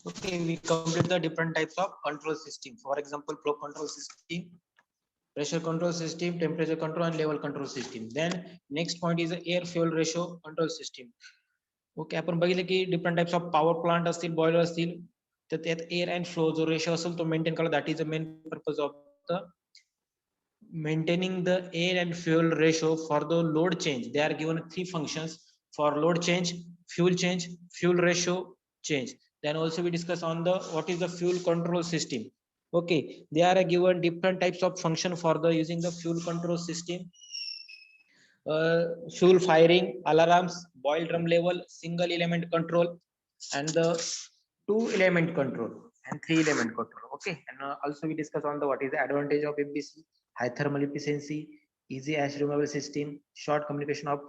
Okay, we complete the different types of control system. For example, flow control system, pressure control system, temperature control, and level control system. Then next point is the air fuel ratio control system. Okay, आपण बघितलं की different types of power plant असतील, boiler असतील, तर त्यात air and flow जो ratio असेल तो मेंटेन करा. That is the main purpose of the maintaining the air and fuel ratio for the load change. They are given three functions for load change, fuel ratio change. Then also we discuss on the what is the fuel control system. Okay, they are given different types of function for the using the fuel control system. Fuel firing, alarms, boil drum level, single element control, and the two element control and three element control. Okay, and also we discuss on the what is the advantage of FBC, high thermal efficiency, easy ash removal system, short communication of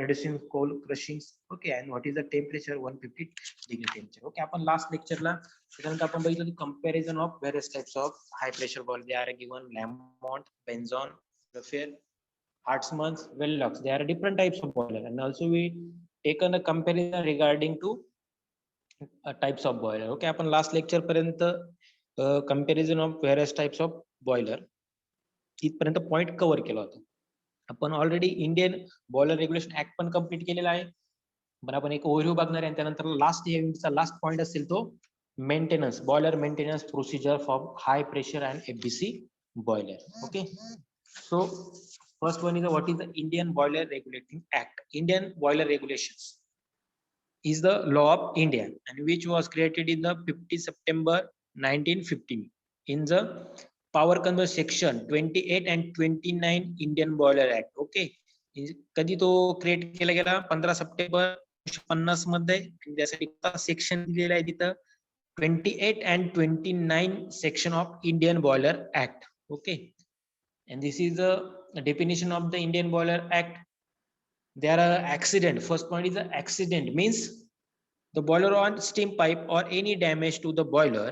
reducing coal crushings. Okay, and what is the temperature, 150 degree temperature. Okay, आपण last lecture ला त्यानंतर आपण बघितलं comparison of various types of high pressure boil. They are given Lamont, Benzon, Rafale, Hartsman's, Vellox. There are different types of boiler, and also we taken a comparison regarding to types of boiler. Okay, आपण last lecture पर्यंत comparison of various types of boiler इथपर्यंत point cover केला होता. आपण already Indian boiler regulation act पण complete केलेला आहे. पण आपण एक ओव्हरव्ह्यू बघणार आहे. त्यानंतर लास्ट पॉइंट असेल तो maintenance, boiler maintenance procedure for high pressure and FBC boiler. Okay, so first one is what is the Indian Boiler Regulating Act. Indian Boiler Regulations is the law of India and which was created in the 50 September 1915 in the power conversion section 28 and 29 Indian Boiler Act. Okay, कधी तो create केला गेला 15 September 1950 मध्ये. त्यासाठी section दिलेला आहे तिथं 28 and 29 section of Indian Boiler Act. Okay, and this is the definition of the Indian Boiler Act. There are accident. First point is the accident means the boiler on steam pipe or any damage to the boiler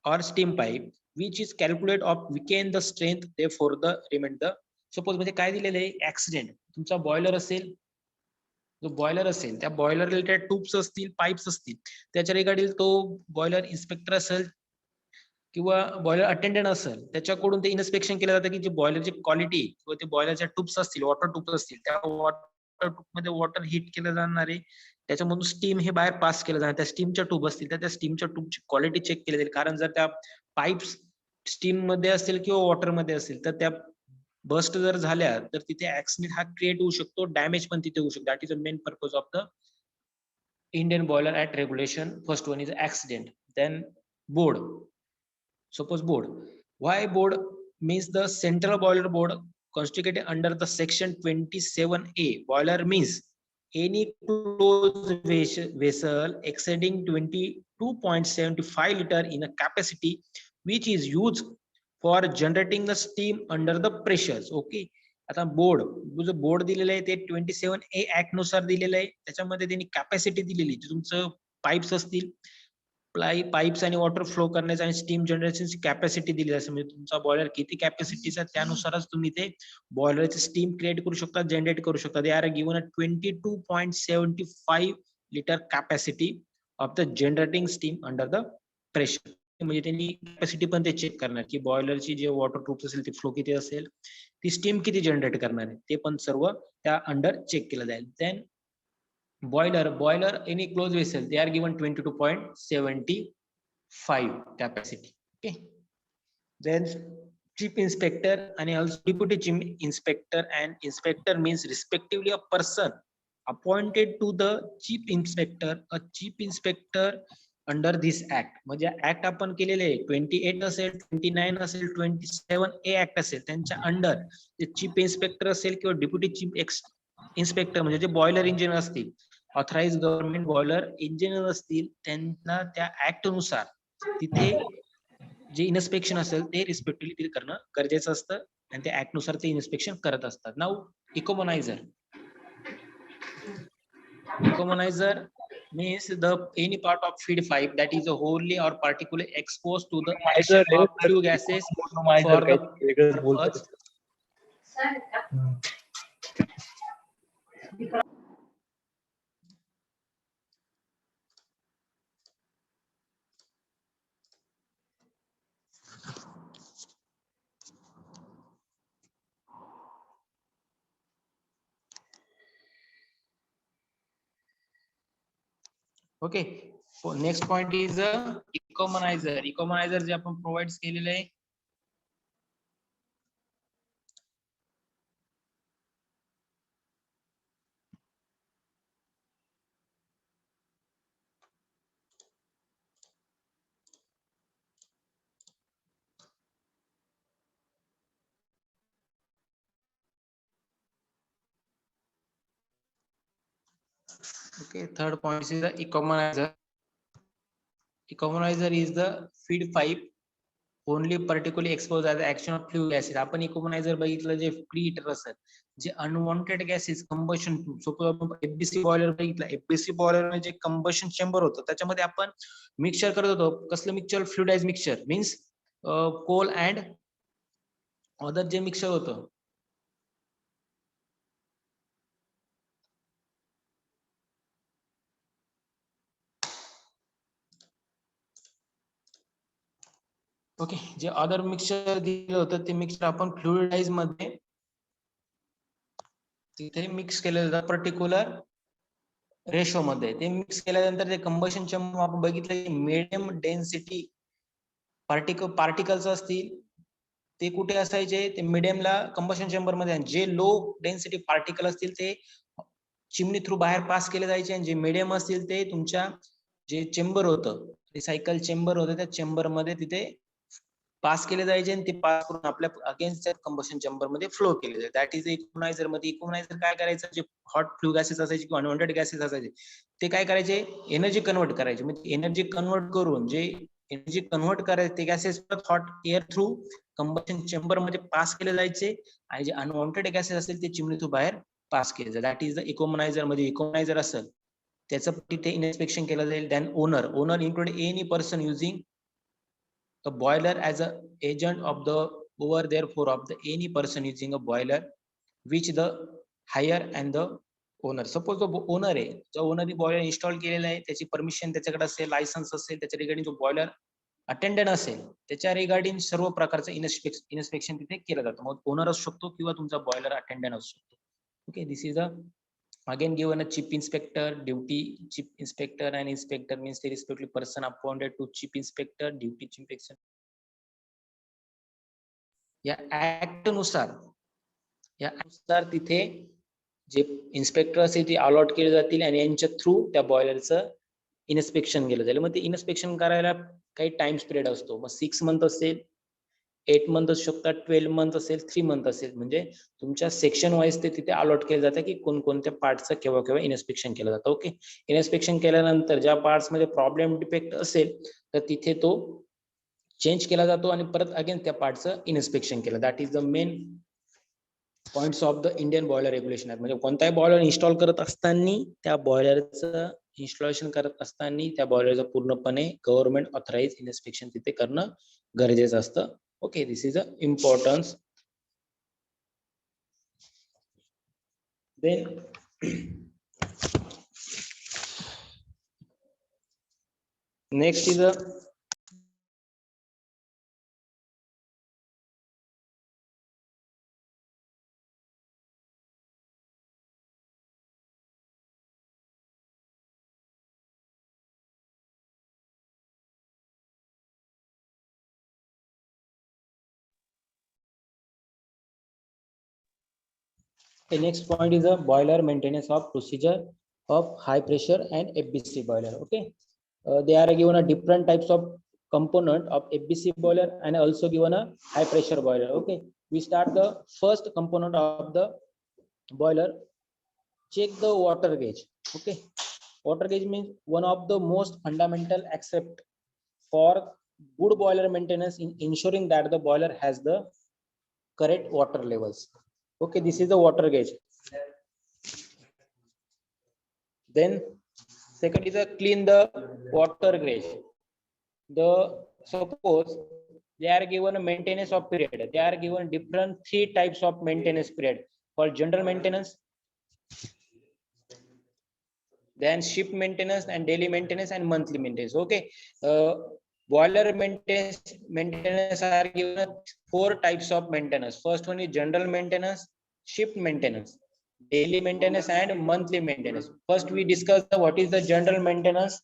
or steam pipe which is calculated of weaken the strength therefore the remain the. Suppose म्हणजे काय दिलेलं आहे, accident, तुमचा boiler असेल, जो boiler असेल त्या boiler related tubes असतील, पाईप्स असतील, त्याच्या रिगार्डिंग तो बॉयलर इन्स्पेक्टर असेल किंवा बॉयलर अटेंडंट असेल, त्याच्याकडून ते इन्स्पेक्शन केलं जातं की जी बॉयलरची क्वालिटी किंवा ते बॉयलरच्या ट्यूब्स असतील, वॉटर ट्यूब्स असतील, त्या वॉटर ट्यूब मध्ये वॉटर हीट केलं जाणार आहे, त्याच्यामधून स्टीम हे बाहेर पास केलं जाणार. त्या स्टीमच्या ट्यूब असतील तर त्या स्टीमच्या ट्यूबची क्वालिटी चेक केली जाईल. कारण जर त्या पाईप्स स्टीम मध्ये असतील किंवा वॉटर मध्ये असतील तर त्या बस्ट जर झाल्या तर तिथे ऍक्सिडेंट हा क्रिएट होऊ शकतो, डॅमेज पण तिथे होऊ शकतो. That is the main purpose of the Indian boiler act regulation. First one is accident. Then board. Suppose board. Why board means the central boiler board constituted under the section 27A. Boiler means any closed vessel exceeding 22.75 liter in a capacity which is used for generating the steam under the pressures. Okay, आता board जो board दिलेलं आहे ते 27A act नुसार दिलेलं आहे. त्याच्यामध्ये त्यांनी कॅपॅसिटी दिलेली, तुमचं पाईप्स असतील, पाईप्स आणि वॉटर फ्लो करण्याची आणि स्टीम जनरेशनची कॅपॅसिटी दिली असते. म्हणजे तुमचा बॉयलर किती कॅपॅसिटीचा त्यानुसारच तुम्ही ते बॉयलरची स्टीम क्रिएट करू शकता, जनरेट करू शकता. दे are given a 22.75 litre capacity of the generating steam under the pressure. म्हणजे त्यांनी कॅपॅसिटी पण ते चेक करणार की बॉयलरची जे वॉटर ट्यूब्स असेल ते फ्लो किती असेल, ती स्टीम किती जनरेट करणार आहे, ते पण सर्व त्या अंडर चेक केलं जाईल. Then boiler any closed vessel they are given 22.75 capacity. Okay, then chief inspector and also deputy chief inspector, and inspector means respectively a person appointed to the chief inspector. A chief inspector under this act, म्हणजे act आपण केलेले 28 असेल, 29 असेल, 27A act असेल, त्यांच्या under जे chief inspector असेल किंवा डेप्युटी चीफ इन्स्पेक्टर म्हणजे जे बॉयलर इंजिनियर असतील, ऑथराइज गव्हर्नमेंट बॉयलर इंजिनियर असतील, त्यांना त्या ऍक्ट नुसार तिथे जे इन्स्पेक्शन असेल ते रिस्पेक्टिव्हली तिथे करणं गरजेचं असतं आणि त्या ऍक्ट नुसार ते इन्स्पेक्शन करत असतात. Now इकोमोनायझर. Ecomonizer means the any part of feed pipe that is wholly or particularly exposed to the action of few gases for the purpose. Okay. Next point is economiser. Economiser जे आपण provide केलेले आहे. Okay, third point is the economizer. Economizer is the feed pipe only particularly exposed as the action of flue gases. आपण economizer बघितलं जे preheater असतात, जे unwanted gases combustion, suppose आपण एफबीसी बॉयलर बघितला. एफबीसी बॉयलर म्हणजे कंबशन चेंबर होतं, त्याच्यामध्ये आपण मिक्सचर करत होतो. कसलं mixture? Fluidise mixture means coal and other जे मिक्सचर होतं. ओके, जे अदर मिक्सचर दिलं होतं ते मिक्सचर आपण फ्लुइडाइज मध्ये तिथे मिक्स केलं जातं पर्टिक्युलर रेशो मध्ये. ते मिक्स केल्यानंतर ते कंबशन चेंबर आपण बघितलं मीडियम डेन्सिटी पार्टिकल्स असतील ते कुठे असायचे? ते मिडियमला कंबशन चेंबर मध्ये. जे लो डेन्सिटी पार्टिकल असतील ते चिमणी थ्रू बाहेर पास केले जायचे, आणि जे मिडियम असतील ते तुमच्या जे चेंबर होतं, रिसायकल चेंबर होतं, त्या चेंबर मध्ये तिथे पास केले जायचे, आणि ते पास करून आपल्या अगेन्स्ट कंबशन चेंबर मध्ये फ्लो केले जायचे. That is economiser. मध्ये इक्वनायझर काय करायचं? जे हॉट फ्लू गॅसेस असायचे किंवा अनवॉन्टेड गॅसेस असायचे ते काय करायचे? एनर्जी कन्वर्ट करायचे. म्हणजे एनर्जी कन्वर्ट करून जे एनर्जी कन्वर्ट करायचे ते gases hot air through combustion chamber मध्ये पास केले जायचे, आणि जे अनवॉन्टेड गॅसेस असतील ते चिमणी थ्रू बाहेर पास केले जायचे. That is the economiser. मध्ये इकोमनायझर असेल त्याचं तिथे इन्स्पेक्शन केलं जाईल. Then owner include any person using a boiler as a agent of the over therefore of the any person using a boiler which the hire and the owner. Suppose जो owner आहे, जो ओनरनी boiler install केलेला आहे, त्याची permission त्याच्याकडे असेल, licence असेल, त्याच्या रिगार्डिंग जो बॉयलर अटेंडंट असेल त्याच्या रिगार्डिंग सर्व प्रकारचं इन्स्पेक्शन तिथे केलं जातं. मग ओनर असू शकतो किंवा तुमचा बॉयलर अटेंडंट असू शकतो. Okay, this is a again given a chief inspector duty. Chief inspector and inspector means the respective person appointed to chief inspector duty chief inspector. या ऍक्ट नुसार तिथे जे इन्स्पेक्टर असेल ते अलॉट केले जातील, आणि यांच्या थ्रू त्या बॉयलरचं इन्स्पेक्शन केलं जाईल. मग ते इन्स्पेक्शन करायला काही टाइम पिरियड असतो. मग 6 मंथ असेल, 8 मंथ असू शकतात, 12 मंथ असेल, 3 मंथ असेल. म्हणजे तुमच्या सेक्शन वाईज ते तिथे अलॉट केलं जातं की कोणकोणत्या पार्टचं केव्हा केव्हा इन्स्पेक्शन केलं जातं. ओके, इन्स्पेक्शन केल्यानंतर ज्या पार्ट्स मध्ये प्रॉब्लेम डिफेक्ट असेल तर तिथे तो चेंज केला जातो, आणि परत अगेन त्या पार्टचं इन्स्पेक्शन केलं. That is the main points of the Indian boiler regulation. म्हणजे कोणताही बॉयलर इन्स्टॉल करत असताना, त्या बॉयलरचं इन्स्टॉलेशन करत असताना त्या बॉयलरचं पूर्णपणे गव्हर्नमेंट ऑथराइज इन्स्पेक्शन तिथे करणं गरजेचं असतं. Okay, this is a importance. Then next is a the next point is a boiler maintenance of procedure of high pressure and FBC boiler. Okay, they are given a different types of component of FBC boiler and also given a high pressure boiler. Okay, we start the first component of the boiler. Check the water gauge. Okay, water gauge means one of the most fundamental aspect for good boiler maintenance in ensuring that the boiler has the correct water levels. Okay, this is the water gauge. Then second is a clean the water gauge. The suppose they are given a maintenance of period. They are given different 3 types of maintenance period for general maintenance, then shift maintenance and daily maintenance and monthly maintenance. Okay, boiler maintenance are given 4 types of maintenance. First one is general maintenance, shift maintenance, daily maintenance and monthly maintenance. First we discuss what is the general maintenance.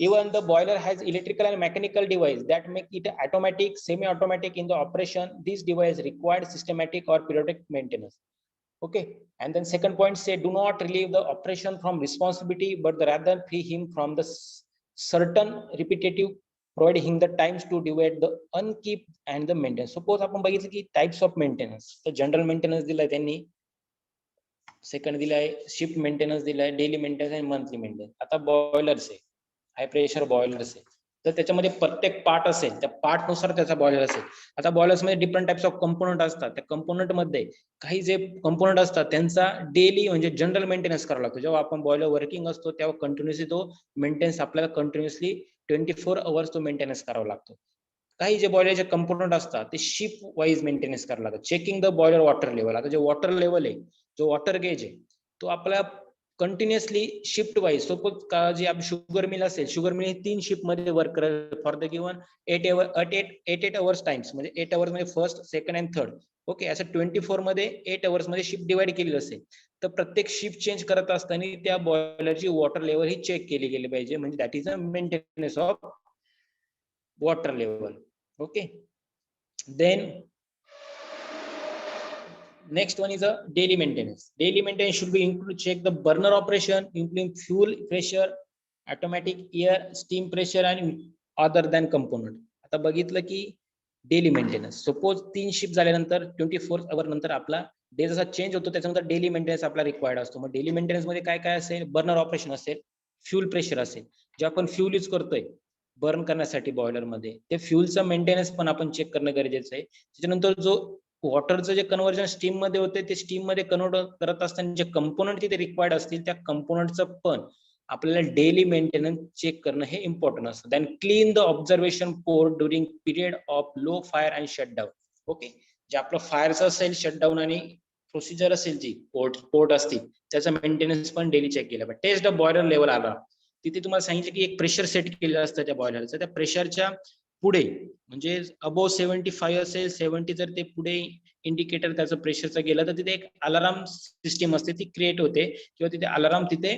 Even the boiler has electrical and mechanical device that make it automatic, semi-automatic in the operation. This device required systematic or periodic maintenance. Okay, and then second point say, do not relieve the operation from responsibility, but rather free him from the certain repetitive, providing him the times to divide the unkeep and the maintenance. Suppose आपण बघितलं की types of maintenance, तर general maintenance दिलाय त्यांनी, second दिलाय shift maintenance दिलाय, daily maintenance आणि monthly maintenance. आता बॉयलर्स आहे, हाय प्रेशर बॉयलर्स आहे, तर त्याच्यामध्ये प्रत्येक पार्ट असेल, त्या पार्ट नुसार त्याचा बॉयलर असेल. आता बॉयलर्स मध्ये डिफरंट टाइप्स ऑफ कंपोनंट असतात. त्या कंपोनंट मध्ये काही जे कंपोनंट असतात त्यांचा डेली म्हणजे जनरल मेंटेनन्स करावा लागतो. जेव्हा आपण बॉयलर वर्किंग असतो तेव्हा कंटिन्युअसली तो मेंटेनन्स आपल्याला कंटिन्युअसली 24 आवर्स तो मेंटेनन्स करावा लागतो. काही जे बॉयलरचे कंपोनंट असतात ते शिफ्ट वाईज मेंटेनन्स करावं लागतं. Checking the boiler water level. आता जे वॉटर लेवल आहे, जो वॉटर गेज आहे, तो आपल्याला कंटिन्युअसली शिफ्ट वाईज, सपोज का जे आप शुगर मिल असेल, शुगर मिल 3 शिफ्ट मध्ये वर्क करेल for the given 8 hours times, म्हणजे 8 आवर्स मध्ये first, second and third. Okay, असं 24 मध्ये 8 आवर्स मध्ये शिफ्ट डिवाइड केलेली असेल, तर प्रत्येक शिफ्ट चेंज करत असताना त्या बॉयलरची वॉटर लेवल ही चेक केली गेली पाहिजे, म्हणजे that is a maintenance of water level. Okay, then next one is a daily maintenance. Daily maintenance should be include check the burner operation, including fuel pressure, automatic air, steam pressure and other than component. आता बघितलं की daily maintenance, suppose 3 shift झाल्यानंतर 24 आवर नंतर आपला day जसा change होतो त्याच्यानंतर daily maintenance आपला रिक्वायर्ड असतो. मग डेली मेंटेनन्स मध्ये काय काय असेल, बर्नर ऑपरेशन असेल, फ्यूल प्रेशर असेल, जे आपण फ्यूल यूज करतोय बर्न करण्यासाठी बॉयलर मध्ये, ते फ्यूलचं मेंटेनन्स पण आपण चेक करणं गरजेचं आहे. त्याच्यानंतर जो वॉटरचं जे कन्व्हर्जन स्टीम मध्ये होते ते स्टीम मध्ये कन्वर्ट करत असताना जे कंपोनंट तिथे रिक्वायर्ड असतील त्या कंपोनंटचं पण आपल्याला डेली मेंटेनन्स चेक करणं हे इम्पॉर्टंट असतं. Then clean the observation port during period of low fire and shutdown. Okay, जे आपलं फायरचं असेल शटडाऊन आणि प्रोसिजर असेल, जी पोर्ट असतील त्याचा मेंटेनन्स पण डेली चेक केला पाहिजे. टेस्ट द बॉयलर लेवल आला, तिथे तुम्हाला सांगितलं की एक प्रेशर सेट केलेलं असतं त्या बॉयलरचं, त्या प्रेशरच्या पुढे म्हणजे अबोव 75 असेल, 70 जर ते पुढे इंडिकेटर त्याचं प्रेशरचं गेलं तर तिथे एक अलार्म सिस्टीम असते, ती क्रिएट होते किंवा तिथे अलार्म तिथे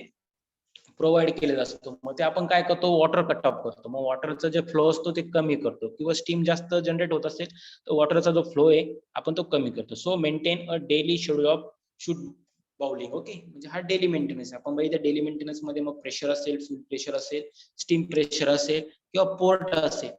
प्रोव्हाइड केलेला असतो. मग ते आपण काय करतो, वॉटर कट ऑफ करतो. मग वॉटरचा जे फ्लो असतो ते कमी करतो, किंवा स्टीम जास्त जनरेट होत असेल तर वॉटरचा जो फ्लो आहे आपण तो कमी करतो. So maintain a daily schedule of should bowling. Okay, म्हणजे हा डेली मेंटेनन्स. आपण बघितलं डेली मेंटेनन्स मध्ये मग प्रेशर असेल, फ्यूल प्रेशर असेल, स्टीम प्रेशर असेल किंवा पोर्ट असेल,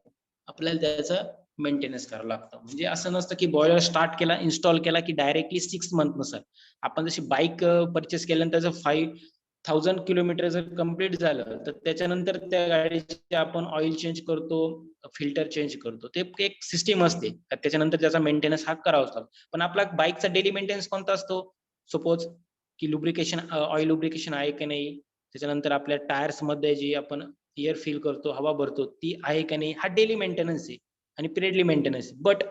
आपल्याला त्याचं मेंटेनन्स करावं लागतं. म्हणजे असं नसतं की बॉयलर स्टार्ट केला, इन्स्टॉल केला की डायरेक्टली 6 मंथ नसतं. आपण जशी बाईक परचेस केल्यानंतर त्याचं 5000 किलोमीटर जर कम्प्लीट झालं तर त्याच्यानंतर त्या गाडीचे आपण ऑइल चेंज करतो, फिल्टर चेंज करतो, ते एक सिस्टीम असते. त्याच्यानंतर त्याचा मेंटेनन्स हा करावाच लागतो. पण आपला बाईकचा डेली मेंटेनन्स कोणता असतो, सपोज की लुब्रिकेशन, ऑइल लुब्रिकेशन आहे की नाही, त्याच्यानंतर आपल्या टायर्स मध्ये जी आपण एअर फिल करतो, हवा भरतो, ती आहे का नाही, हा डेली मेंटेनन्स आहे आणि पिरियडली मेंटेनन्स. बट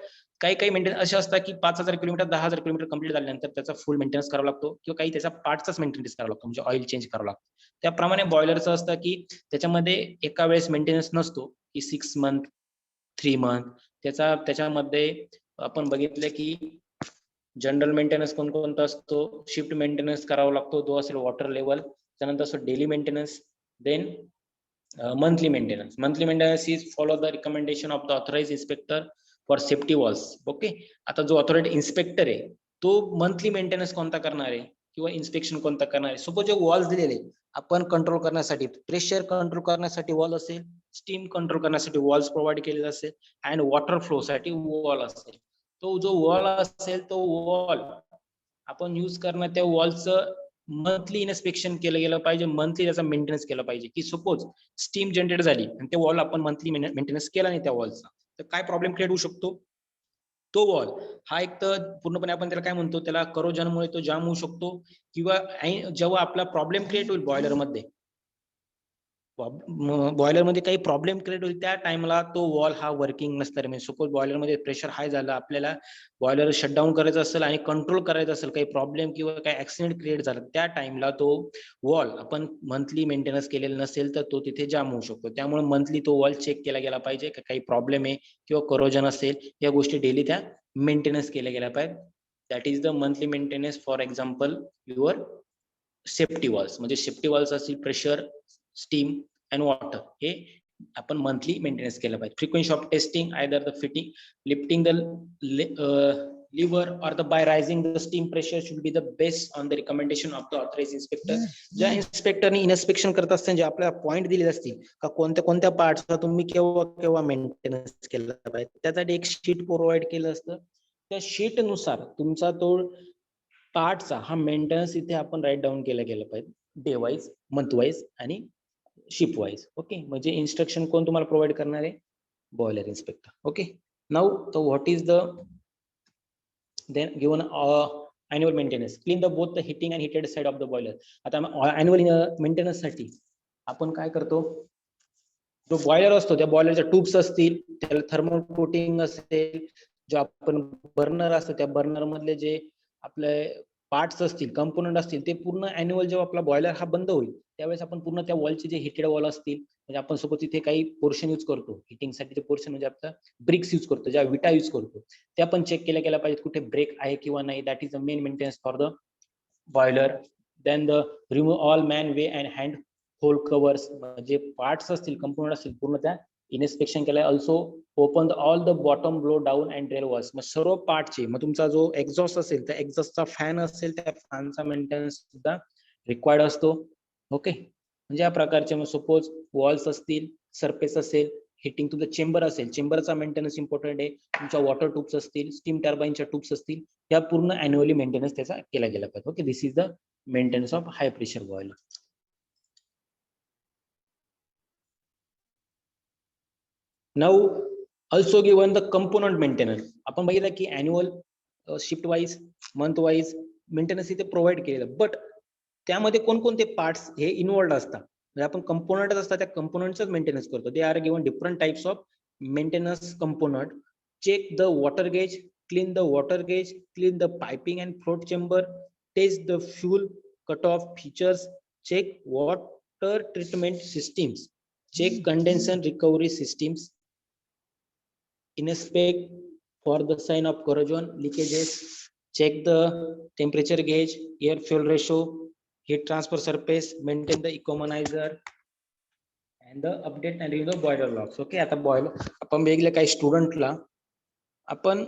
काही काही मेंटेनन्स असे असतात की 5000 किलोमीटर 10,000 किलोमीटर कंप्लीट झाल्यानंतर त्याचा फुल मेंटेनन्स करावा लागतो, किंवा काही त्याचा पार्टचाच मेंटेनन्स करावा लागतो, म्हणजे ऑइल चेंज करावं लागतं. त्याप्रमाणे बॉयलरचं असतं की त्याच्यामध्ये एका वेळेस मेंटेनन्स नसतो की 6 मंथ 3 मंथ. त्याच्यामध्ये आपण बघितलं की जनरल मेंटेनन्स कोणकोणता असतो, शिफ्ट मेंटेनन्स करावा लागतो, तो असेल वॉटर लेवल. त्यानंतर असतो daily maintenance, then monthly maintenance. Monthly maintenance is follow the recommendation of the authorized inspector for safety walls. Okay, आता जो ऑथोराइज इन्स्पेक्टर आहे तो मंथली मेंटेनन्स कोणता करणार आहे किंवा इन्स्पेक्शन कोणता करणार आहे. सपोज जे वॉल्स दिलेले आपण कंट्रोल करण्यासाठी, प्रेशर कंट्रोल करण्यासाठी वॉल असेल, स्टीम कंट्रोल करण्यासाठी वॉल्स प्रोव्हाइड केलेले असेल, अँड वॉटर फ्लो साठी वॉल असेल. तो जो वॉल असेल तो वॉल आपण यूज करणं, त्या वॉलचं मंथली इन्स्पेक्शन केलं गेलं पाहिजे, मंथली त्याचा मेंटेनन्स केलं पाहिजे. की सपोज स्टीम जनरेट झाली आणि त्या वॉल आपण मंथली मेंटेनन्स केला नाही त्या वॉलचा, तर काय प्रॉब्लेम क्रिएट होऊ शकतो. तो वॉल हा एक तर पूर्णपणे आपण त्याला काय म्हणतो, त्याला करोजनमुळे तो जाम होऊ शकतो, किंवा जेव्हा आपला प्रॉब्लेम क्रिएट होईल बॉयलर मध्ये, बॉयलर मध्ये काही प्रॉब्लेम क्रिएट होईल त्या टाइमला तो वॉल हा वर्किंग नसणार. म्हणजे सपोज बॉयलर मध्ये प्रेशर हाय झालं, आपल्याला बॉयलर शटडाऊन करायचं असेल आणि कंट्रोल करायचं असेल, काही प्रॉब्लेम किंवा काही ऍक्सिडेंट क्रिएट झाला, त्या टाइमला तो वॉल आपण मंथली मेंटेनन्स केलेला नसेल तर तो तिथे जाम होऊ शकतो. त्यामुळे मंथली तो वॉल चेक केला गेला पाहिजे, काही प्रॉब्लेम आहे किंवा करोजन असेल, या गोष्टी डेली त्या मेंटेनन्स केल्या गेल्या पाहिजे. That is the monthly maintenance. For example your safety walls, म्हणजे सेफ्टी वॉल्स असतील प्रेशर, स्टीम अँड वॉटर हे आपण मंथली मेंटेनन्स केलं पाहिजे. Frequency of testing either the fitting lifting the lever or the by rising the steam pressure should be the based on the recommendation of the authorized inspector. ज्या इन्स्पेक्टरने inspection करत असताना जे आपल्याला point दिलेले असतील का कोणत्या कोणत्या पार्टचा तुम्ही केव्हा केव्हा मेंटेनन्स केला पाहिजे त्यासाठी एक शीट प्रोव्हाइड केलं असतं. त्या शीट नुसार तुमचा तो पार्टचा हा मेंटेनन्स इथे आपण राईट डाऊन केला गेला पाहिजे डे वाईज मंथ वाईज आणि शिप वाईज. ओके, म्हणजे इन्स्ट्रक्शन कोण तुम्हाला प्रोव्हाइड करणार आहे? Boiler inspector. Okay, now so what is the then given annual maintenance? Clean the both the heating and heated side of the boiler. आता annual maintenance साठी आपण काय करतो, जो बॉयलर असतो त्या बॉयलरच्या ट्यूब्स असतील त्याला थर्मल कोटिंग असेल, जो आपण बर्नर असतो त्या बर्नर मधले जे आपले पार्ट्स असतील कंपोनंट असतील ते पूर्ण अॅन्युअल जेव्हा आपला बॉयलर हा बंद होईल त्यावेळेस आपण पूर्ण त्या वॉलचे जे हिटेड वॉल असतील म्हणजे आपण सपोज तिथे काही पोर्शन यूज करतो हिटिंग साठी, ते पोर्शन म्हणजे आपला ब्रिक्स यूज करतो, ज्या विटा यूज करतो ते आपण चेक केल्या गेला पाहिजे कुठे ब्रेक आहे किंवा नाही. That is the main maintenance for the boiler. Then the remove all man way and hand hole covers, जे पार्ट्स असतील कंपोनंट असतील पूर्ण त्या इन्स्पेक्शन केलाय. Also open all the bottom blow down and drain valves, मग सर्व पार्टचे, मग तुमचा जो एक्झॉस्ट असेल त्या एक्झॉस्टचा फॅन असेल त्या फॅनचा मेंटेनन्स सुद्धा रिक्वायर्ड असतो. ओके, म्हणजे या प्रकारचे मग सपोज वॉल्स असतील, सरफेस असेल, हिटिंग टू द चेंबर असेल, चेंबरचा मेंटेनन्स इम्पॉर्टंट आहे. तुमच्या वॉटर ट्यूब्स असतील, स्टीम टर्बाईनच्या ट्यूब्स असतील, या पूर्ण अॅन्युअली मेंटेनन्स त्याचा केला गेला पाहिजे. Okay, this is the maintenance of high pressure boiler. Now also given the component maintenance. आपण बघितलं की annual shift wise month wise maintenance इथे प्रोव्हाइड केलेलं, बट त्यामध्ये कोणकोणते पार्ट्स हे इन्व्हॉल्ड असतात. म्हणजे आपण कंपोनंटच असतात त्या कंपोनंटच मेंटेनन्स करतो. They are given different types of maintenance component. Check the water gauge, clean the water gauge, clean the piping and float chamber, test the fuel cut off features, check water treatment systems, check condensation recovery systems, inspect for the sign of corrosion leakages, check the temperature gauge, air fuel ratio, heat transfer surface, maintain the economizer and the update and review the boiler logs. Okay, आता boiler आपण बघितलं काही स्टुडंटला आपण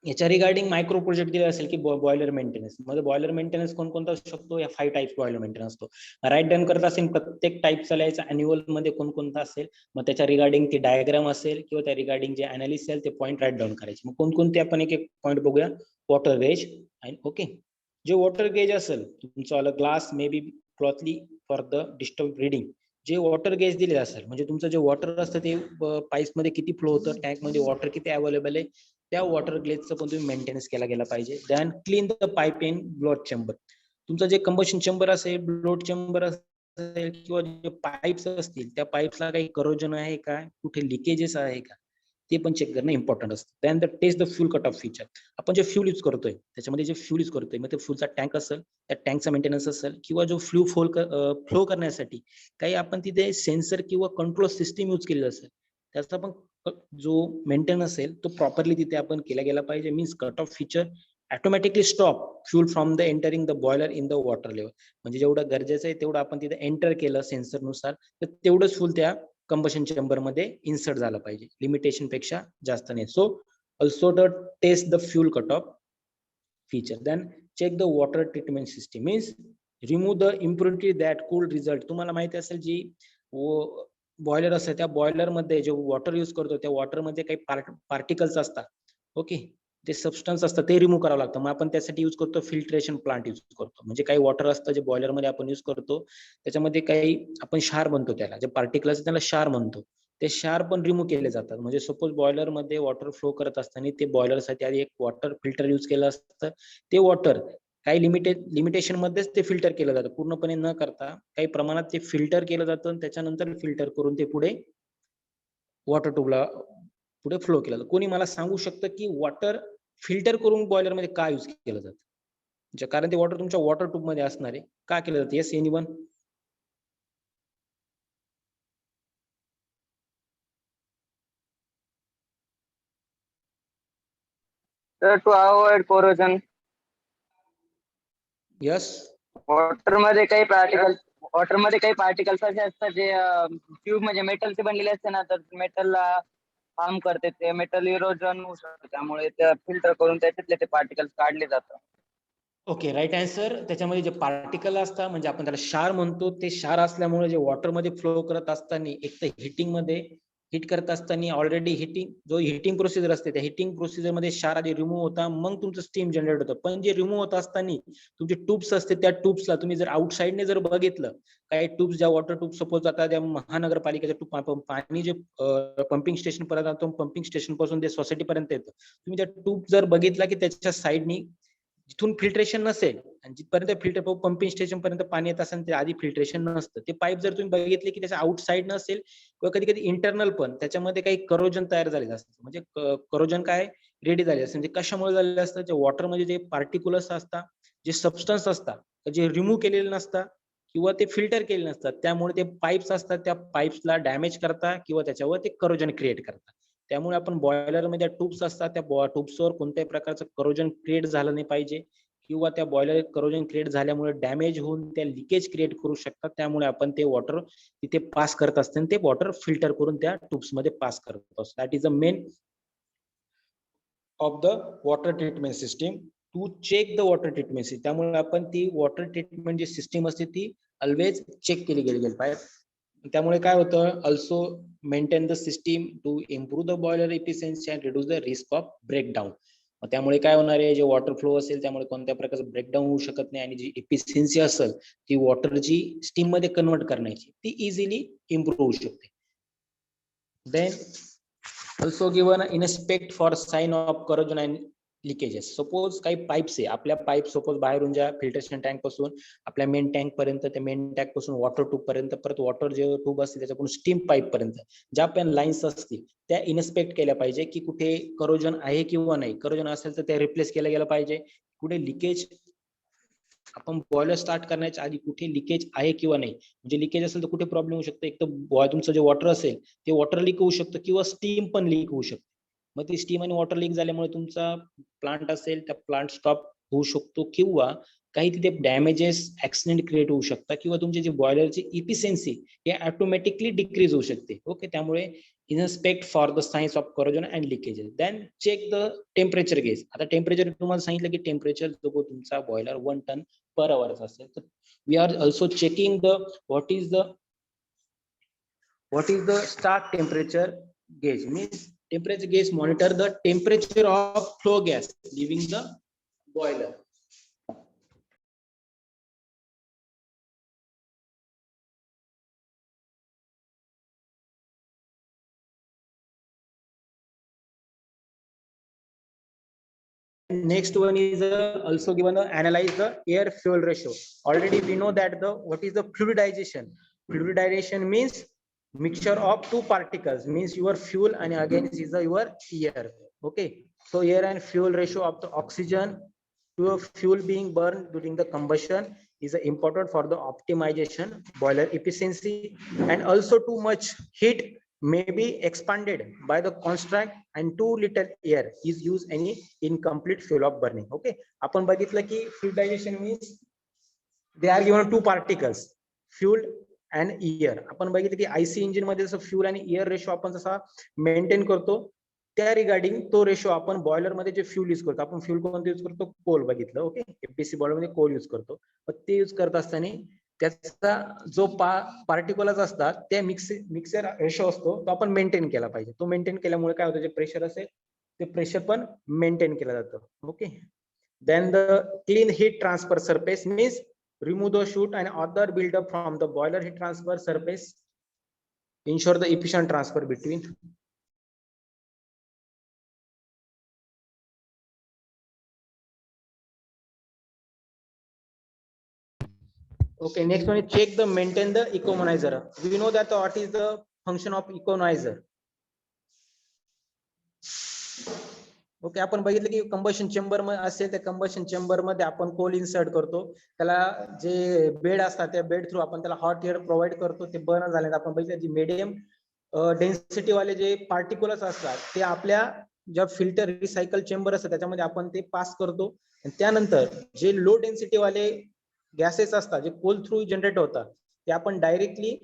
याच्या regarding micro project दिला असेल की boiler maintenance मध्ये बॉयलर मेंटेनन्स कोणकोणता असू शकतो, या 5 टाइप्स बॉयलर मेंटेनन्स असतो. राईट डाऊन करत असेल प्रत्येक टाइपचा लिहायचा अॅन्युअल मध्ये कोणकोणता असेल, मग त्याच्या रिगार्डिंग ती डायग्राम असेल किंवा त्या रिगार्डिंग जे अनालिसिस असेल ते पॉईंट राईट डाऊन करायचे. मग कोणकोणते आपण एक एक पॉईंट बघूया. Water gauge. ओके, जे वॉटर गेज असेल तुमचं glass may be closely for the disturb reading, जे वॉटर गेज दिले असेल म्हणजे तुमचं जे वॉटर असतं ते पाईप मध्ये किती फ्लो होतं, टँक मध्ये वॉटर किती अवेलेबल आहे, त्या वॉटर ग्लेजचं पण तुम्ही मेंटेनन्स केला गेला पाहिजे. Then clean the pipe in bloat chamber. तुमचं जे कंबशन चेंबर असेल, ब्लोट चेंबर असेल किंवा जे पाईप्स असतील त्या पाईप्सला काही करोजन आहे का, कुठे लिकेजेस आहे का, ते पण चेक करणं इम्पॉर्टंट असतं. Then the test the fuel cut off feature. आपण जे फ्यूल यूज करतोय त्याच्यामध्ये जे फ्यूल यूज करतोय मग ते फ्यूलचा टँक असेल त्या टँकचा मेंटेनन्स असेल किंवा जो फ्लो करण्यासाठी काही आपण तिथे सेन्सर किंवा कंट्रोल सिस्टीम यूज केलेली असेल त्याचा पण जो मेंटेनन्स असेल तो प्रॉपरली तिथे आपण केला गेला पाहिजे. Means cut off feature automatically stop fuel from the entering the boiler in the water level. म्हणजे जेवढं गरजेचं आहे तेवढं आपण तिथे एंटर केलं सेन्सर नुसार तर तेवढंच फ्यूल त्या कंबशन चेंबर मध्ये इन्सर्ट झालं पाहिजे, लिमिटेशन पेक्षा जास्त नाही. So also the test the fuel cut off feature. Then check the water treatment system. Means remove the impurity that could result. तुम्हाला माहिती असेल जी बॉयलर असते त्या बॉयलर मध्ये जे वॉटर यूज करतो त्या वॉटर मध्ये काही पार्टिकल्स असतात. ओके, ते सबस्टन्स असतात ते रिमूव्ह करावं लागतं. मग आपण त्यासाठी यूज करतो फिल्ट्रेशन प्लांट यूज करतो. म्हणजे काही वॉटर असतं जे बॉयलर मध्ये आपण यूज करतो त्याच्यामध्ये काही आपण क्षार म्हणतो, त्याला जे पार्टिकल्स त्याला क्षार म्हणतो, ते क्षार पण रिमूव्ह केले जातात. म्हणजे सपोज बॉयलर मध्ये वॉटर फ्लो करत असताना ते बॉयलर साठी आधी एक वॉटर फिल्टर यूज केलं असतं. ते वॉटर काही लिमिटेशन मध्येच ते फिल्टर केलं जातं, पूर्णपणे न करता काही प्रमाणात ते फिल्टर केलं जातं. त्याच्यानंतर फिल्टर करून ते पुढे वॉटर ट्यूबला पुढे फ्लो केलं जातं. कोणी मला सांगू शकतं की वॉटर फिल्टर करून बॉयलर मध्ये का यूज केलं जातं? कारण ते वॉटर तुमच्या वॉटर ट्यूब मध्ये असणार आहे, का केलं जातं? Yes anyone? To avoid corrosion. Yes, water मध्ये काही पार्टिकल वॉटर मध्ये काही पार्टिकल्स असे असतात जे ट्यूब म्हणजे मेटलचे बनलेले असते ना, तर मेटलला हार्म करते. ते मेटल इरोजन होऊ शकतं, त्यामुळे ते फिल्टर करून त्याच्यातले ते पार्टिकल्स काढले जातात. Okay, right answer. त्याच्यामध्ये जे पार्टिकल असतात म्हणजे आपण त्याला क्षार म्हणतो, ते क्षार असल्यामुळे जे वॉटर मध्ये फ्लो करत असताना एक तर हिटिंग मध्ये हिट करत असताना ऑलरेडी हिटिंग प्रोसिजर असते, त्या हिटिंग प्रोसिजर मध्ये क्षार आधी रिमूव्ह होता, मग तुमचं स्टीम जनरेट होतं. पण जे रिमूव्ह होत असताना तुमचे ट्यूब्स असते, त्या ट्यूब्सला तुम्ही जर आउटसाइडने जर बघितलं, काही ट्यूब्स ज्या वॉटर ट्यूब सपोज आता त्या महानगरपालिकेच्या ट्यूब पाणी जे पंपिंग स्टेशन पर्यंत पंपिंग स्टेशन पासून ते सोसायटी पर्यंत येतं, तुम्ही त्या ट्यूब जर बघितला की त्याच्या साईडनी जिथून फिल्ट्रेशन नसेल आणि जिथपर्यंत फिल्टर पंपिंग स्टेशन पर्यंत पाणी येत असेल ते आधी फिल्ट्रेशन नसतं, ते पाईप जर तुम्ही बघितले की त्याच्या आउटसाइड नसेल किंवा कधी कधी इंटरनल पण त्याच्यामध्ये काही करोजन तयार झालेलं असतं. म्हणजे करोजन काय रेडी झाले असतं, म्हणजे कशामुळे झालेलं असतं, जे वॉटरमध्ये जे पार्टिक्युलर्स असतात, जे सबस्टन्स असतात, जे रिमूव्ह केलेले नसतात किंवा ते फिल्टर केले नसतात, त्यामुळे ते पाईप्स असतात त्या पाईप्सला डॅमेज करतात किंवा त्याच्यावर ते करोजन क्रिएट करतात. त्यामुळे आपण बॉयलरमध्ये ट्यूब्स असतात, त्या ट्यूब्सवर कोणत्याही प्रकारचं करोजन क्रिएट झालं नाही पाहिजे किंवा त्या बॉयलर करोजन क्रिएट झाल्यामुळे डॅमेज होऊन त्या लिकेज क्रिएट करू शकतात. त्यामुळे आपण ते वॉटर तिथे पास करत असताना ते वॉटर फिल्टर करून त्या ट्यूब्स मध्ये पास करत असतो. That is the main of the water treatment system to check the water treatment system. त्यामुळे आपण ती वॉटर ट्रीटमेंट जी सिस्टीम असते ती ऑलवेज चेक केली गेली पाहिजे. त्यामुळे काय होतं, also maintain the system to improve the boiler efficiency and reduce the risk of breakdown. त्यामुळे काय होणार आहे, जे वॉटर फ्लो असेल त्यामुळे कोणत्या प्रकारचं ब्रेकडाऊन होऊ शकत नाही आणि जी इफिशियन्सी असेल ती वॉटरची स्टीम मध्ये कन्वर्ट करण्याची ती इझिली इम्प्रूव्ह होऊ शकते. Then also given inspect for sign of corrosion and leakages. Suppose काही पाईप्स आहे, आपल्या पाईप सपोज बाहेरून ज्या फिल्ट्रेशन टँक पासून आपल्या मेन टँक पर्यंत, त्या मेन टँक पासून वॉटर ट्यूब पर्यंत, परत वॉटर जे ट्यूब असते त्याच्याकडून स्टीम पाईप पर्यंत ज्या पण लाईन्स असतील त्या इन्स्पेक्ट केल्या पाहिजे की कुठे करोजन आहे किंवा नाही. करोजन असेल तर त्या रिप्लेस केल्या गेलं पाहिजे. कुठे लिकेज, आपण बॉयलर स्टार्ट करण्याच्या आधी कुठे लिकेज आहे किंवा नाही, म्हणजे लिकेज असेल तर कुठे प्रॉब्लेम होऊ शकतो. एक तर तुमचं जे वॉटर असेल ते वॉटर लीक होऊ शकतं किंवा स्टीम पण लीक होऊ शकते. मग ती स्टीम आणि वॉटर लीक झाल्यामुळे तुमचा प्लांट असेल त्या प्लांट स्टॉप होऊ शकतो किंवा काही तिथे डॅमेजेस ऍक्सिडेंट क्रिएट होऊ शकतात किंवा तुमची जी बॉयलरची इफिशियन्सी हे ऑटोमॅटिकली डिक्रीज होऊ शकते. ओके, त्यामुळे inspect for the signs of corrosion and leakages. Then check the temperature gauge. आता टेम्परेचर तुम्हाला सांगितलं की टेम्परेचर जो तुमचा बॉयलर 1 टन per hour असेल, तर we are also checking the what is the start temperature gauge. Means temperature gauge monitor the temperature of flow gas leaving the boiler. Next one is also given analyze the air fuel ratio. Already we know that what is the fluidization. Fluidization means mixture of two particles, means your fuel and again is your air. Okay, so air and fuel ratio of the oxygen to a fuel being burned during the combustion is important for the optimization boiler efficiency, and also too much heat may be expanded by the construct and too little air is used any incomplete fuel of burning. Okay, आपण बघितलं की fluidization means they are given two particles, fuel and air. आपण बघितलं की IC engine मध्ये जसं fuel आणि air ratio आपण जसा मेंटेन करतो, त्या रिगार्डिंग तो रेशो आपण बॉयलर मध्ये जे फ्यूल यूज करतो, आपण फ्यूल कोणतं यूज करतो, कोल बघितलं. ओके, एफपीसी बॉयलर मध्ये कोल यूज करतो. मग ते यूज करत असताना त्याचा जो पार्टिक्युलर्स असतात त्या मिक्सर रेशो असतो तो आपण मेंटेन केला पाहिजे. तो मेंटेन केल्यामुळे काय होतं, जे प्रेशर असेल ते प्रेशर पण मेंटेन केलं जातं. Okay, then the clean heat transfer surface means remove the soot and other buildup from the boiler heat transfer surface, ensure the efficient transfer between. Okay, next one is check the maintain the economizer. We know that what is the function of economizer. Okay, आपण बघितलं की combustion chamber मध्ये असेल, त्या combustion chamber मध्ये आपण Coal insert करतो, त्याला जे बेड असतात त्या बेड थ्रू आपण त्याला हॉट एअर प्रोव्हाइड करतो. ते बर्न झाले आपण बघितलं जी मीडियम डेन्सिटी वाले जे पार्टिक्युलर्स असतात ते आपल्या ज्या फिल्टर रिसायकल चेंबर असतात त्याच्यामध्ये आपण ते पास करतो. त्यानंतर जे लो डेन्सिटी वाले गॅसेस असतात जे कोल थ्रू जनरेट होतात ते आपण डायरेक्टली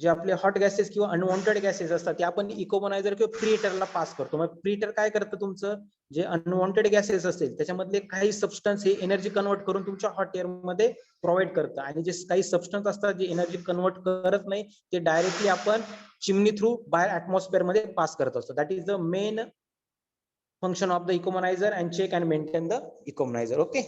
जे आपले हॉट गॅसेस किंवा अनवॉन्टेड गॅसेस असतात ते आपण इकोमोनायझर किंवा प्रीहीटरला पास करतो. मग प्रीहीटर काय करतं, तुमचं जे अनवॉन्टेड गॅसेस असतील त्याच्यामधले काही सबस्टन्स हे एनर्जी कन्वर्ट करून तुमच्या हॉट एअर मध्ये प्रोव्हाइड करतं, आणि जे काही सबस्टन्स असतात जे एनर्जी कन्वर्ट करत नाही ते डायरेक्टली आपण चिमनी थ्रू बाहेर ऍटमॉस्फिअर मध्ये पास करत असतो. That is the main function of the ecomonizer and check and maintain the ecomonizer. Okay.